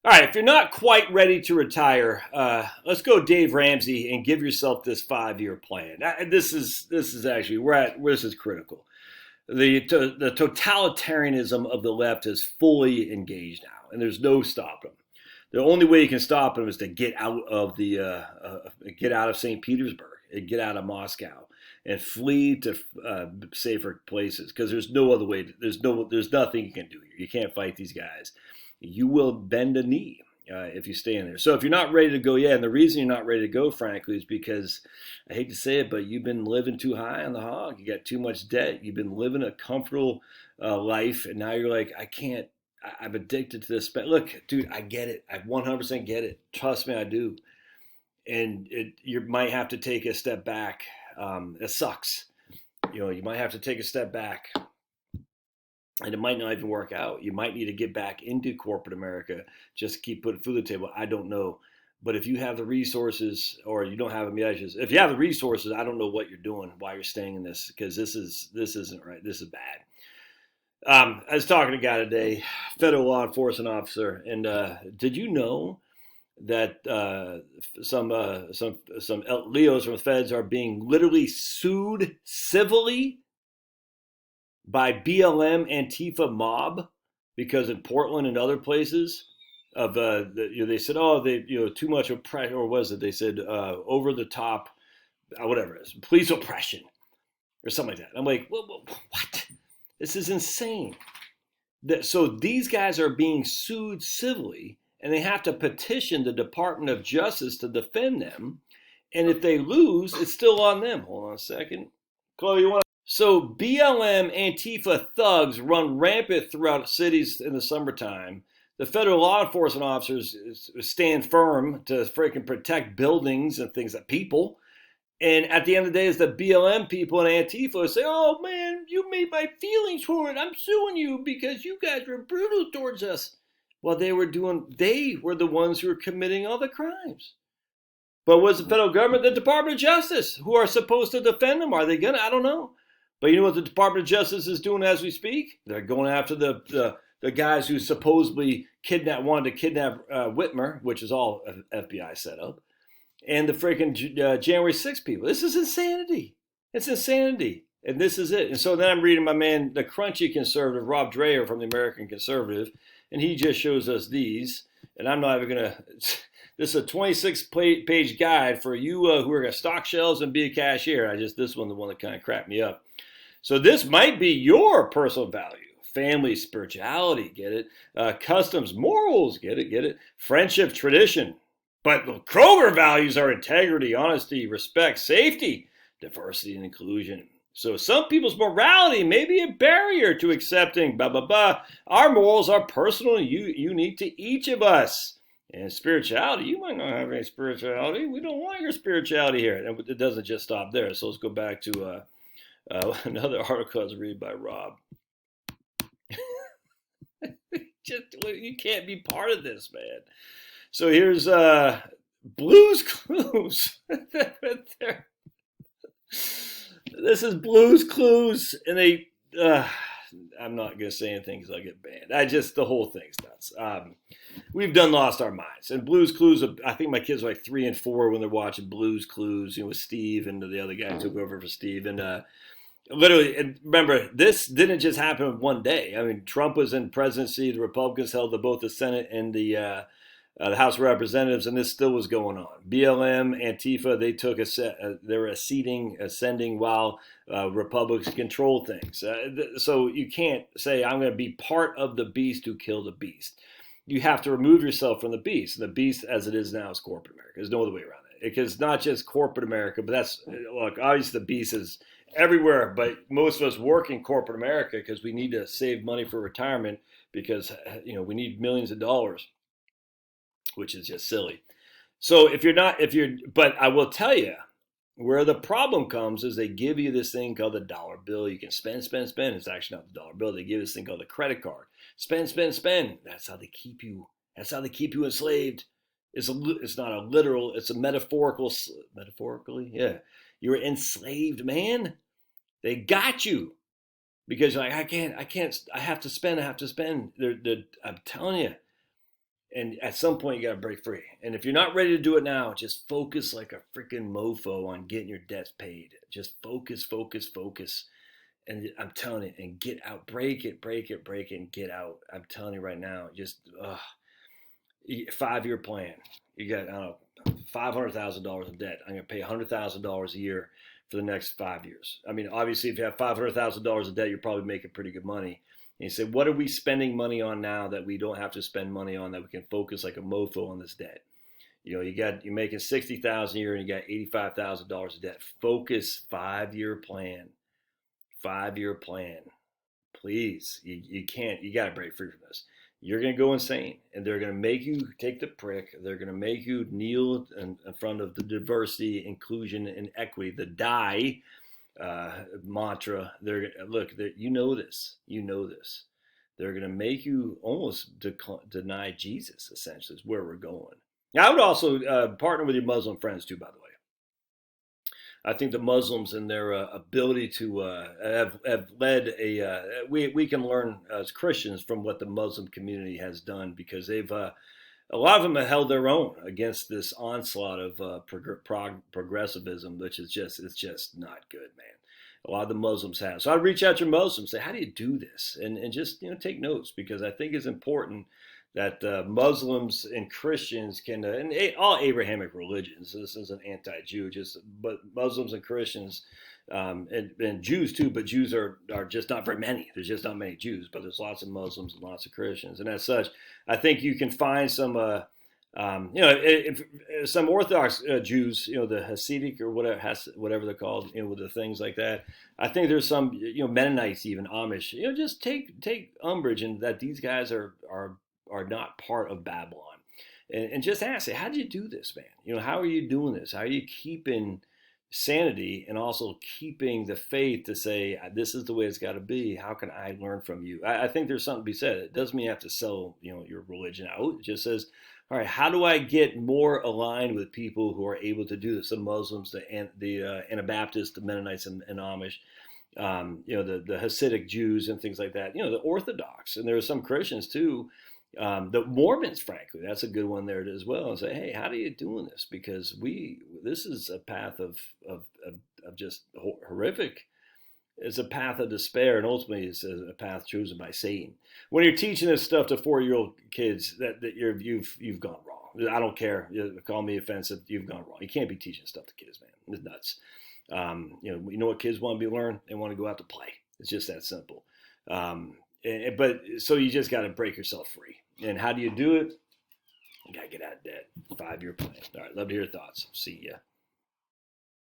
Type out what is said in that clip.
All right, if you're not quite ready to retire, let's go Dave Ramsey and give yourself this 5-year plan. This is actually this is critical. The totalitarianism of the left is fully engaged now, and there's no stopping them. The only way you can stop them is to get out of St. Petersburg and get out of Moscow and flee to safer places, because there's no other way. There's nothing you can do here. You can't fight these guys. You will bend a knee if you stay in there. So if you're not ready to go yet, and the reason you're not ready to go, frankly, is because, I hate to say it, but you've been living too high on the hog. You got too much debt. You've been living a comfortable life, and now you're like, I can't. I'm addicted to this. But look, dude, I get it. I 100% get it. Trust me, I do. And you might have to take a step back. It sucks. You might have to take a step back. And it might not even work out. You might need to get back into corporate America just to keep putting food on the table. I don't know. But if you have the resources, or you don't have them yet, if you have the resources, I don't know what you're doing while you're staying in this, because this isn't right. This is bad. I was talking to a guy today, federal law enforcement officer, and did you know that some Leos from the feds are being literally sued civilly by BLM Antifa mob, because in Portland and other places of they said, too much oppression, or was it they said over the top, whatever it is, police oppression or something like that. I'm like, what? This is insane. So these guys are being sued civilly, and they have to petition the Department of Justice to defend them. And if they lose, it's still on them. Hold on a second. Chloe, you want to? So BLM Antifa thugs run rampant throughout cities in the summertime. The federal law enforcement officers stand firm to freaking protect buildings and things like people. And at the end of the day, it's the BLM people and Antifa who say, oh man, you made my feelings hurt. I'm suing you because you guys were brutal towards us. Well, they were the ones who were committing all the crimes. But was the federal government, the Department of Justice, who are supposed to defend them? Are they gonna? I don't know. But you know what the Department of Justice is doing as we speak? They're going after the guys who supposedly wanted to kidnap Whitmer, which is all FBI set up, and the freaking January 6th people. This is insanity. It's insanity. And this is it. And so then I'm reading my man, the crunchy conservative, Rob Dreher from the American Conservative, and he just shows us these. And I'm not even going to... This is a 26-page guide for you who are going to stock shelves and be a cashier. This one, the one that kind of cracked me up. So this might be your personal value. Family, spirituality, get it? Customs, morals, get it? Friendship, tradition. But the Kroger values are integrity, honesty, respect, safety, diversity, and inclusion. So some people's morality may be a barrier to accepting blah, blah, blah. Our morals are personal and unique to each of us. And spirituality, you might not have any spirituality. We don't want your spirituality here. And it doesn't just stop there. So let's go back to another article I was reading by Rob. You can't be part of this, man. So here's Blue's Clues. This is Blue's Clues, and I'm not gonna say anything because I'll get banned. The whole thing's nuts. We've lost our minds. And Blue's Clues, I think my kids are like 3 and 4 when they're watching Blue's Clues, with Steve and the other guy took over for Steve. And literally, and remember, this didn't just happen in one day. I mean, Trump was in presidency. The Republicans held both the Senate and the House of Representatives, and this still was going on. BLM, Antifa, they took they were ascending while Republicans controlled things. So you can't say, I'm going to be part of the beast who killed the beast. You have to remove yourself from the beast. And the beast, as it is now, is corporate America. There's no other way around it. Because not just corporate America, but obviously the beast is everywhere. But most of us work in corporate America because we need to save money for retirement because, we need millions of dollars, which is just silly. So but I will tell you, where the problem comes is they give you this thing called the dollar bill. You can spend. It's actually not the dollar bill. They give you this thing called the credit card. Spend. That's how they keep you. That's how they keep you enslaved. It's not a literal. It's a metaphorically. Yeah, you're enslaved, man. They got you because you're like, I can't. I have to spend. I'm telling you. And at some point, you got to break free. And if you're not ready to do it now, just focus like a freaking mofo on getting your debts paid. Just focus, focus, focus. And I'm telling you, and get out, break it, break it, break it, and get out. I'm telling you right now, just 5-year plan. You got, I don't know, $500,000 in debt. I'm going to pay $100,000 a year for the next 5 years. I mean, obviously, if you have $500,000 in debt, you're probably making pretty good money. And you say, what are we spending money on now that we don't have to spend money on, that we can focus like a mofo on this debt? You know, you're making $60,000 a year and you got $85,000 in debt. Focus, 5-year plan. 5-year plan. Please, you can't. You got to break free from this. You're going to go insane, and they're going to make you take the prick. They're going to make you kneel in front of the diversity, inclusion, and equity, the DIE mantra. You know this. You know this. They're going to make you almost deny Jesus, essentially, is where we're going. Now, I would also partner with your Muslim friends, too, by the way. I think the Muslims and their ability to have led we can learn as Christians from what the Muslim community has done, because they've a lot of them have held their own against this onslaught of progressivism, which is it's just not good, man. A lot of the Muslims have. So I'd reach out to your Muslims, say, how do you do this? And just take notes, because I think it's important that Muslims and Christians can, and all Abrahamic religions, this isn't anti-Jew, but Muslims and Christians, and Jews too, but Jews are just not very many. There's just not many Jews, but there's lots of Muslims and lots of Christians. And as such, I think you can find some, some Orthodox Jews, the Hasidic or whatever they're called, with the things like that. I think there's some, Mennonites, even Amish, just take umbrage in that these guys are not part of Babylon, and just ask, how do you do this, man? How are you doing this? How are you keeping sanity and also keeping the faith to say, this is the way it's got to be? How can I learn from you? I think there's something to be said. It doesn't mean you have to sell, your religion out. It just says, all right, how do I get more aligned with people who are able to do this? The Muslims, the Anabaptists, the Mennonites, and Amish. The Hasidic Jews and things like that. The Orthodox, and there are some Christians too. The Mormons, frankly, that's a good one there as well. And say, hey, how are you doing this? Because this is a path of just horrific. It's a path of despair, and ultimately it's a path chosen by Satan. When you're teaching this stuff to 4-year-old kids, that you've gone wrong. I don't care. Call me offensive. You've gone wrong. You can't be teaching stuff to kids, man. It's nuts. You know what kids want to be learned? They want to go out to play. It's just that simple. But so you just got to break yourself free. And how do you do it? You got to get out of debt. 5-year plan. All right. Love to hear your thoughts. See ya.